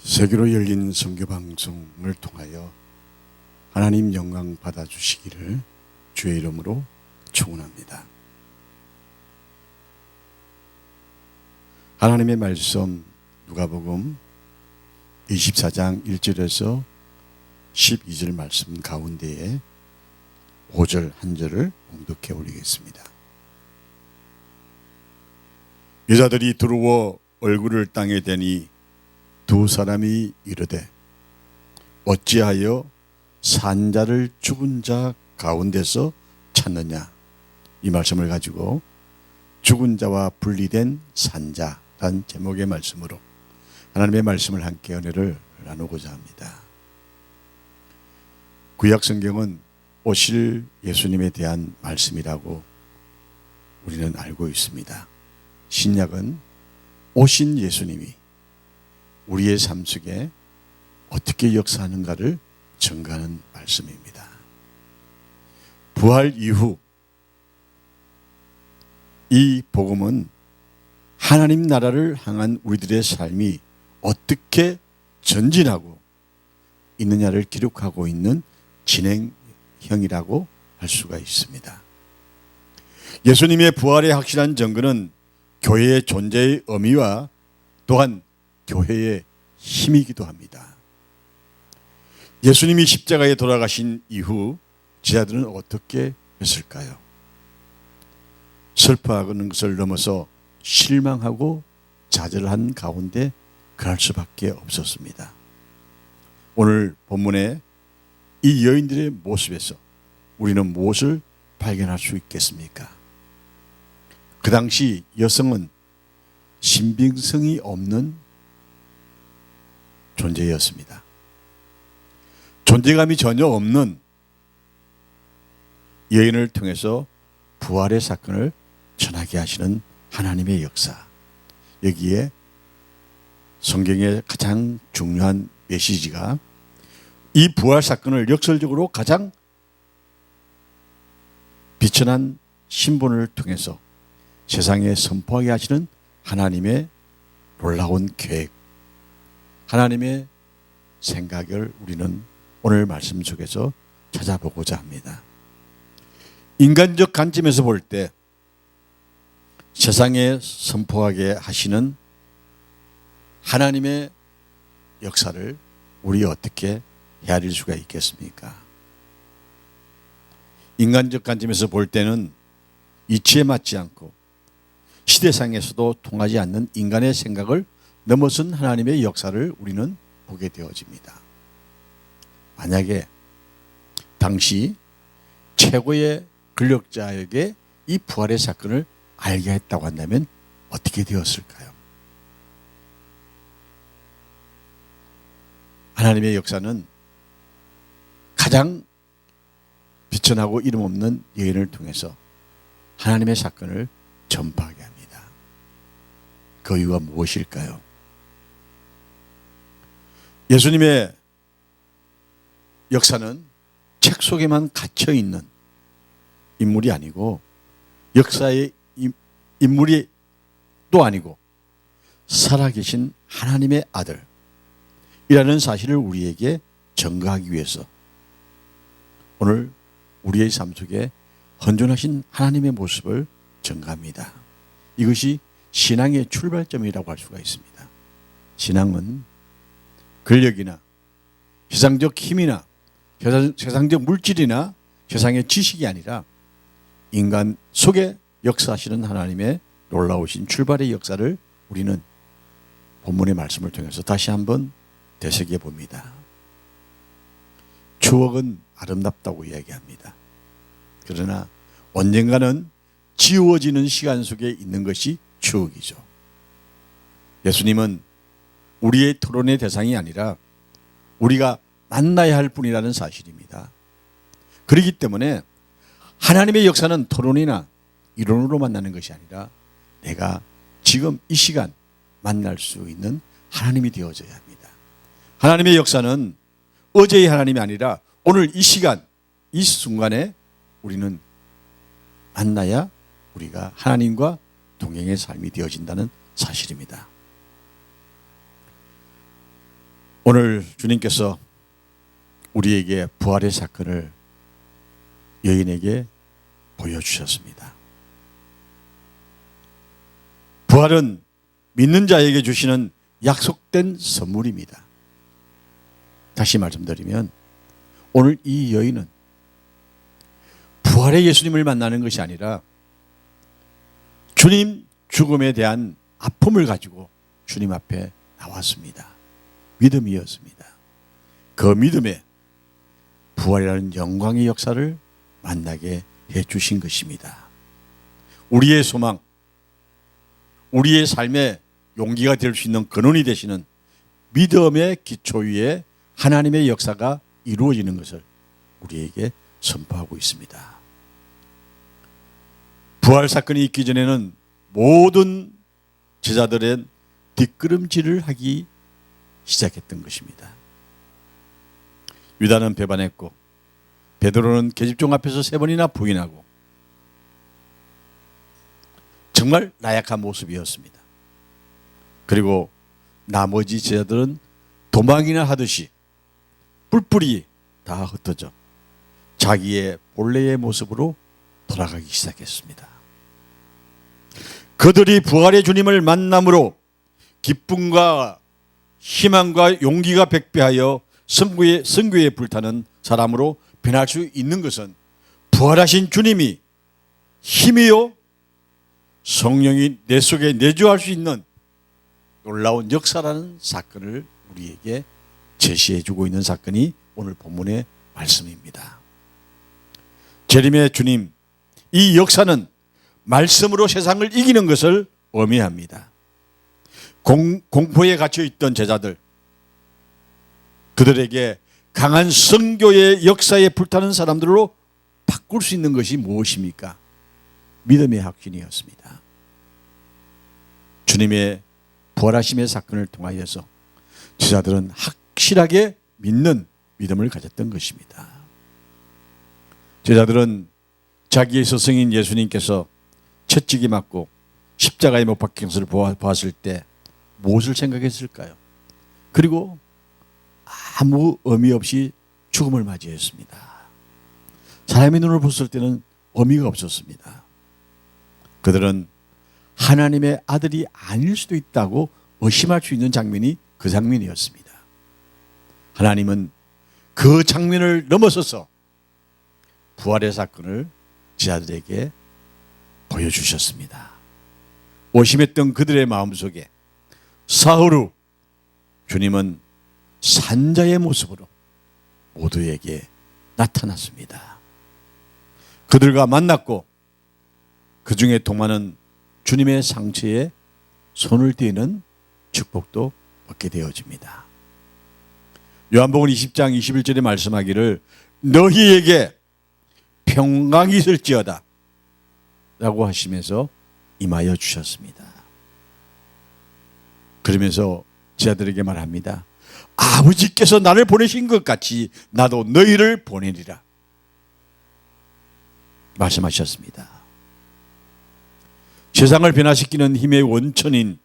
세계로 열린 선교방송을 통하여 하나님 영광 받아주시기를 주의 이름으로 축원합니다. 하나님의 말씀 누가복음 24장 1절에서 12절 말씀 가운데에 5절 한 절을 봉독해 올리겠습니다. 여자들이 두루워 얼굴을 땅에 대니 두 사람이 이르되 어찌하여 산자를 죽은 자 가운데서 찾느냐, 이 말씀을 가지고 죽은 자와 분리된 산자란 제목의 말씀으로 하나님의 말씀을 함께 은혜를 나누고자 합니다. 구약 성경은 오실 예수님에 대한 말씀이라고 우리는 알고 있습니다. 신약은 오신 예수님이 우리의 삶 속에 어떻게 역사하는가를 증거하는 말씀입니다. 부활 이후 이 복음은 하나님 나라를 향한 우리들의 삶이 어떻게 전진하고 있느냐를 기록하고 있는 진행형이라고 할 수가 있습니다. 예수님의 부활의 확실한 증거는 교회의 존재의 의미와 또한 교회의 힘이기도 합니다. 예수님이 십자가에 돌아가신 이후 제자들은 어떻게 했을까요? 슬퍼하는 것을 넘어서 실망하고 좌절한 가운데 그럴 수밖에 없었습니다. 오늘 본문의 이 여인들의 모습에서 우리는 무엇을 발견할 수 있겠습니까? 그 당시 여성은 신빙성이 없는 존재였습니다. 존재감이 전혀 없는 여인을 통해서 부활의 사건을 전하게 하시는 하나님의 역사, 여기에 성경의 가장 중요한 메시지가 이 부활 사건을 역설적으로 가장 비천한 신분을 통해서 세상에 선포하게 하시는 하나님의 놀라운 계획, 하나님의 생각을 우리는 오늘 말씀 속에서 찾아보고자 합니다. 인간적 관점에서 볼 때 세상에 선포하게 하시는 하나님의 역사를 우리 어떻게 헤아릴 수가 있겠습니까? 인간적 관점에서 볼 때는 이치에 맞지 않고 시대상에서도 통하지 않는 인간의 생각을 넘어선 하나님의 역사를 우리는 보게 되어집니다. 만약에 당시 최고의 권력자에게 이 부활의 사건을 알게 했다고 한다면 어떻게 되었을까요? 하나님의 역사는 가장 비천하고 이름 없는 여인을 통해서 하나님의 사건을 전파하게 합니다. 그 이유가 무엇일까요? 예수님의 역사는 책 속에만 갇혀 있는 인물이 아니고 역사의 인물이 또 아니고 살아계신 하나님의 아들이라는 사실을 우리에게 증거하기 위해서 오늘 우리의 삶 속에 헌존하신 하나님의 모습을 증거합니다. 이것이 신앙의 출발점이라고 할 수가 있습니다. 신앙은 권력이나 세상적 힘이나 세상적 물질이나 세상의 지식이 아니라 인간 속에 역사하시는 하나님의 놀라우신 출발의 역사를 우리는 본문의 말씀을 통해서 다시 한번 되새겨 봅니다. 추억은 아름답다고 이야기합니다. 그러나 언젠가는 지워지는 시간 속에 있는 것이 추억이죠. 예수님은 우리의 토론의 대상이 아니라 우리가 만나야 할 분이라는 사실입니다. 그렇기 때문에 하나님의 역사는 토론이나 이론으로 만나는 것이 아니라 내가 지금 이 시간 만날 수 있는 하나님이 되어져야 합니다. 하나님의 역사는 어제의 하나님이 아니라 오늘 이 시간, 이 순간에 우리는 만나야 우리가 하나님과 동행의 삶이 되어진다는 사실입니다. 오늘 주님께서 우리에게 부활의 사건을 여인에게 보여주셨습니다. 부활은 믿는 자에게 주시는 약속된 선물입니다. 다시 말씀드리면 오늘 이 여인은 부활의 예수님을 만나는 것이 아니라 주님 죽음에 대한 아픔을 가지고 주님 앞에 나왔습니다. 믿음이었습니다. 그 믿음에 부활이라는 영광의 역사를 만나게 해주신 것입니다. 우리의 소망, 우리의 삶의 용기가 될 수 있는 근원이 되시는 믿음의 기초 위에 하나님의 역사가 이루어지는 것을 우리에게 선포하고 있습니다. 부활 사건이 있기 전에는 모든 제자들의 뒷걸음질을 하기 시작했던 것입니다. 유다는 배반했고 베드로는 계집종 앞에서 3번이나 부인하고 정말 나약한 모습이었습니다. 그리고 나머지 제자들은 도망이나 하듯이 뿔뿔이 다 흩어져 자기의 본래의 모습으로 돌아가기 시작했습니다. 그들이 부활의 주님을 만남으로 기쁨과 희망과 용기가 백배하여 선교에 불타는 사람으로 변할 수 있는 것은 부활하신 주님이 힘이요 성령이 내 속에 내주할 수 있는 놀라운 역사라는 사건을 우리에게 제시해 주고 있는 사건이 오늘 본문의 말씀입니다. 재림의 주님, 이 역사는 말씀으로 세상을 이기는 것을 의미합니다. 공포에 갇혀 있던 제자들, 그들에게 강한 선교의 역사에 불타는 사람들로 바꿀 수 있는 것이 무엇입니까? 믿음의 확신이었습니다. 주님의 부활하심의 사건을 통하여서 제자들은 확실하게 믿는 믿음을 가졌던 것입니다. 제자들은 자기의 스승인 예수님께서 채찍이 맞고 십자가에 못 박힌 것을 보았을 때 무엇을 생각했을까요? 그리고 아무 의미 없이 죽음을 맞이했습니다. 사람의 눈을 봤을 때는 의미가 없었습니다. 그들은 하나님의 아들이 아닐 수도 있다고 의심할 수 있는 장면이 그 장면이었습니다. 하나님은 그 장면을 넘어서서 부활의 사건을 제자들에게 보여주셨습니다. 오심했던 그들의 마음속에 사흘 후 주님은 산자의 모습으로 모두에게 나타났습니다. 그들과 만났고 그 중에 동마는 주님의 상처에 손을 떼는 축복도 얻게 되어집니다. 요한복음 20장 21절에 말씀하기를 너희에게 평강이 있을지어다 라고 하시면서 임하여 주셨습니다. 그러면서 제자들에게 말합니다. 아버지께서 나를 보내신 것 같이 나도 너희를 보내리라 말씀하셨습니다. 세상을 변화시키는 힘의 원천인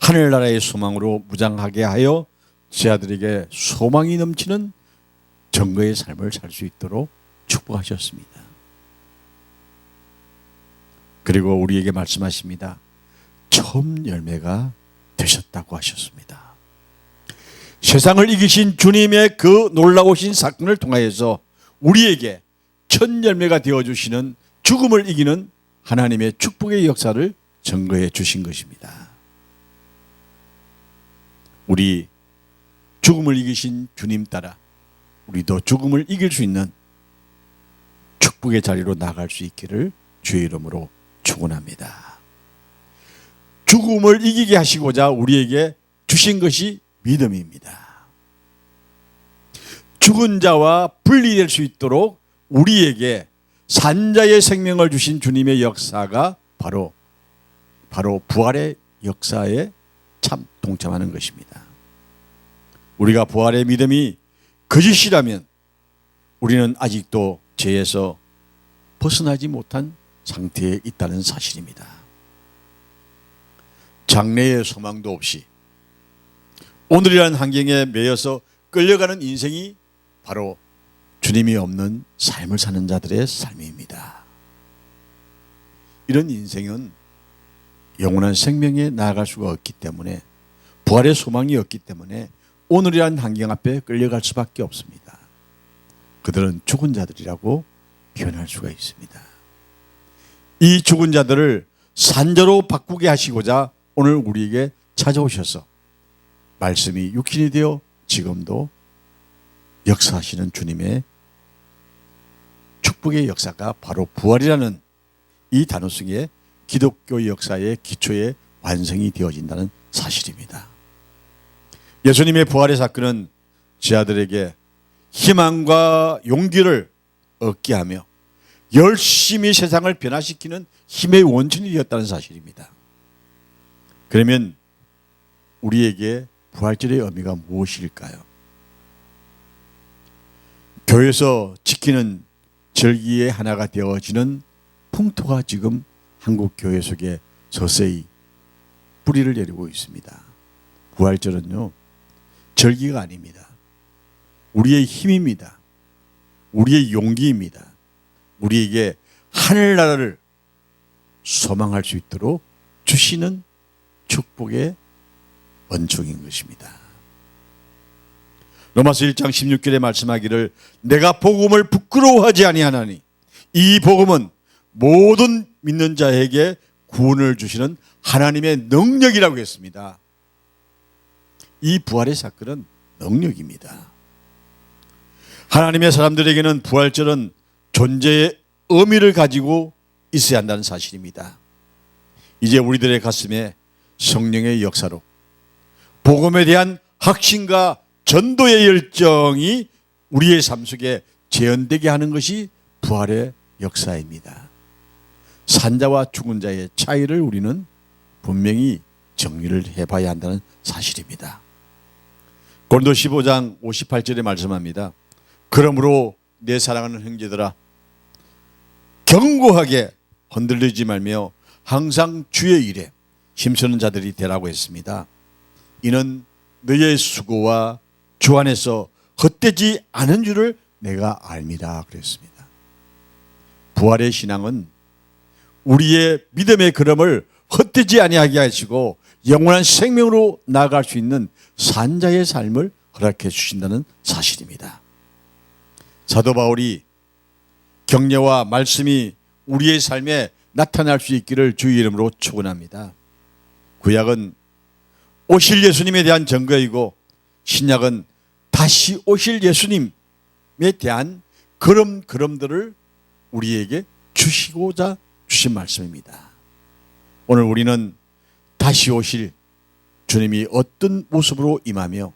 하늘나라의 소망으로 무장하게 하여 제자들에게 소망이 넘치는 정거의 삶을 살 수 있도록 축복하셨습니다. 그리고 우리에게 말씀하십니다. 처음 열매가 되셨다고 하셨습니다. 세상을 이기신 주님의 그 놀라우신 사건을 통하여서 우리에게 첫 열매가 되어주시는 죽음을 이기는 하나님의 축복의 역사를 증거해 주신 것입니다. 우리 죽음을 이기신 주님 따라 우리도 죽음을 이길 수 있는 축복의 자리로 나갈 수 있기를 주의 이름으로 축원합니다. 죽음을 이기게 하시고자 우리에게 주신 것이 믿음입니다. 죽은 자와 분리될 수 있도록 우리에게 산자의 생명을 주신 주님의 역사가 바로 부활의 역사에 참 동참하는 것입니다. 우리가 부활의 믿음이 거짓이라면 우리는 아직도 죄에서 벗어나지 못한 상태에 있다는 사실입니다. 장래의 소망도 없이 오늘이라는 환경에 매여서 끌려가는 인생이 바로 주님이 없는 삶을 사는 자들의 삶입니다. 이런 인생은 영원한 생명에 나아갈 수가 없기 때문에, 부활의 소망이 없기 때문에 오늘이라는 환경 앞에 끌려갈 수밖에 없습니다. 그들은 죽은 자들이라고 표현할 수가 있습니다. 이 죽은 자들을 산자로 바꾸게 하시고자 오늘 우리에게 찾아오셔서 말씀이 육신이 되어 지금도 역사하시는 주님의 축복의 역사가 바로 부활이라는 이 단어 속에 기독교 역사의 기초에 완성이 되어진다는 사실입니다. 예수님의 부활의 사건은 제 아들에게 희망과 용기를 얻게 하며 열심히 세상을 변화시키는 힘의 원천이 되었다는 사실입니다. 그러면 우리에게 부활절의 의미가 무엇일까요? 교회에서 지키는 절기의 하나가 되어지는 풍토가 지금 한국 교회 속에 서서히 뿌리를 내리고 있습니다. 부활절은요, 절기가 아닙니다. 우리의 힘입니다. 우리의 용기입니다. 우리에게 하늘나라를 소망할 수 있도록 주시는 축복의 원총인 것입니다. 로마서 1장 16절에 말씀하기를 내가 복음을 부끄러워하지 아니하나니 이 복음은 모든 믿는 자에게 구원을 주시는 하나님의 능력이라고 했습니다. 이 부활의 사건은 능력입니다. 하나님의 사람들에게는 부활절은 존재의 의미를 가지고 있어야 한다는 사실입니다. 이제 우리들의 가슴에 성령의 역사로 복음에 대한 확신과 전도의 열정이 우리의 삶 속에 재현되게 하는 것이 부활의 역사입니다. 산자와 죽은 자의 차이를 우리는 분명히 정리를 해봐야 한다는 사실입니다. 고린도 15장 58절에 말씀합니다. 그러므로 내 사랑하는 형제들아 견고하게 흔들리지 말며 항상 주의 일에 힘쓰는 자들이 되라고 했습니다. 이는 너의 수고와 주 안에서 헛되지 않은 줄을 내가 압니다. 그랬습니다. 부활의 신앙은 우리의 믿음의 걸음을 헛되지 아니하게 하시고 영원한 생명으로 나아갈 수 있는 산자의 삶을 허락해 주신다는 사실입니다. 사도 바울이 격려와 말씀이 우리의 삶에 나타날 수 있기를 주의 이름으로 축원합니다. 구약은 오실 예수님에 대한 증거이고 신약은 다시 오실 예수님에 대한 걸음들을 우리에게 주시고자 주신 말씀입니다. 오늘 우리는 다시 오실 주님이 어떤 모습으로 임하며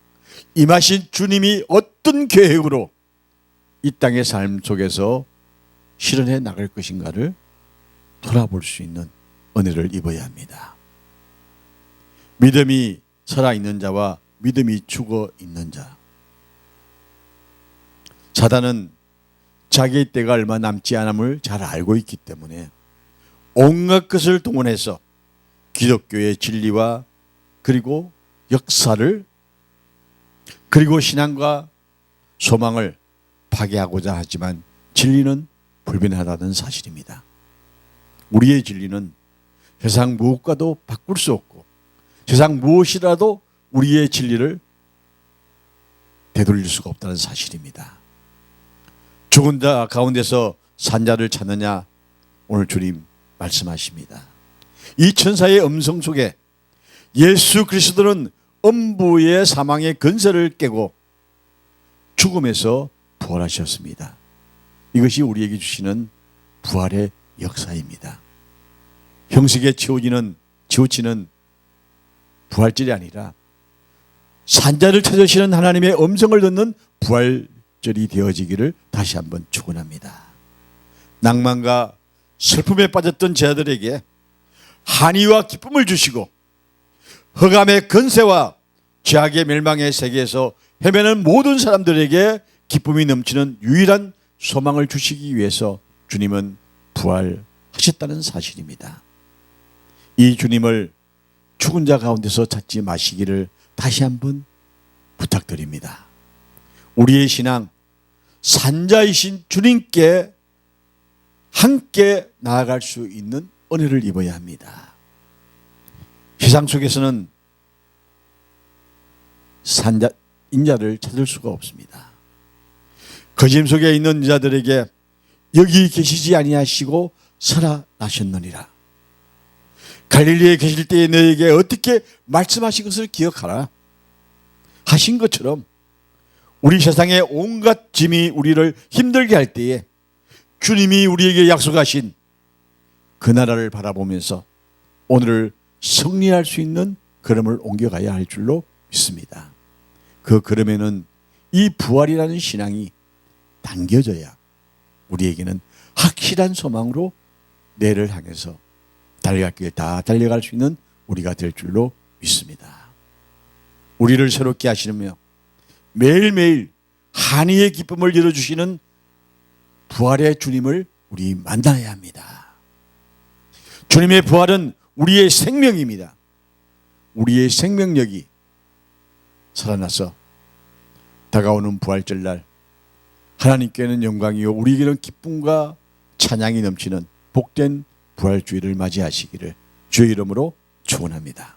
임하신 주님이 어떤 계획으로 이 땅의 삶 속에서 실현해 나갈 것인가를 돌아볼 수 있는 은혜를 입어야 합니다. 믿음이 살아있는 자와 믿음이 죽어있는 자. 사단은 자기의 때가 얼마 남지 않음을 잘 알고 있기 때문에 온갖 것을 동원해서 기독교의 진리와 그리고 역사를 그리고 신앙과 소망을 파괴하고자 하지만 진리는 불변하다는 사실입니다. 우리의 진리는 세상 무엇과도 바꿀 수 없고 세상 무엇이라도 우리의 진리를 되돌릴 수가 없다는 사실입니다. 죽은 자 가운데서 산자를 찾느냐 오늘 주님 말씀하십니다. 이 천사의 음성 속에 예수 그리스도는 음부의 사망의 근세를 깨고 죽음에서 부활하셨습니다. 이것이 우리에게 주시는 부활의 역사입니다. 형식에 치우치는 부활절이 아니라 산자를 찾으시는 하나님의 음성을 듣는 부활절이 되어지기를 다시 한번 축원합니다. 낭만과 슬픔에 빠졌던 제자들에게 한의와 기쁨을 주시고 흑암의 근세와 죄악의 멸망의 세계에서 헤매는 모든 사람들에게 기쁨이 넘치는 유일한 소망을 주시기 위해서 주님은 부활하셨다는 사실입니다. 이 주님을 죽은 자 가운데서 찾지 마시기를 다시 한번 부탁드립니다. 우리의 신앙, 산자이신 주님께 함께 나아갈 수 있는 은혜를 입어야 합니다. 세상 속에서는 인자를 찾을 수가 없습니다. 거짐 속에 있는 자들에게 여기 계시지 아니하시고 살아나셨느니라. 갈릴리에 계실 때에 너에게 어떻게 말씀하신 것을 기억하라 하신 것처럼 우리 세상의 온갖 짐이 우리를 힘들게 할 때에 주님이 우리에게 약속하신 그 나라를 바라보면서 오늘을 승리할 수 있는 걸음을 옮겨가야 할 줄로 믿습니다. 그 걸음에는 이 부활이라는 신앙이 담겨져야 우리에게는 확실한 소망으로 내일을 향해서 달려갈 길 다 달려갈 수 있는 우리가 될 줄로 믿습니다. 우리를 새롭게 하시며 매일매일 한이의 기쁨을 열어주시는 부활의 주님을 우리 만나야 합니다. 주님의 부활은 우리의 생명입니다. 우리의 생명력이 살아나서 다가오는 부활절날 하나님께는 영광이요 우리에게는 기쁨과 찬양이 넘치는 복된 부활주의를 맞이하시기를 주의 이름으로 축원합니다.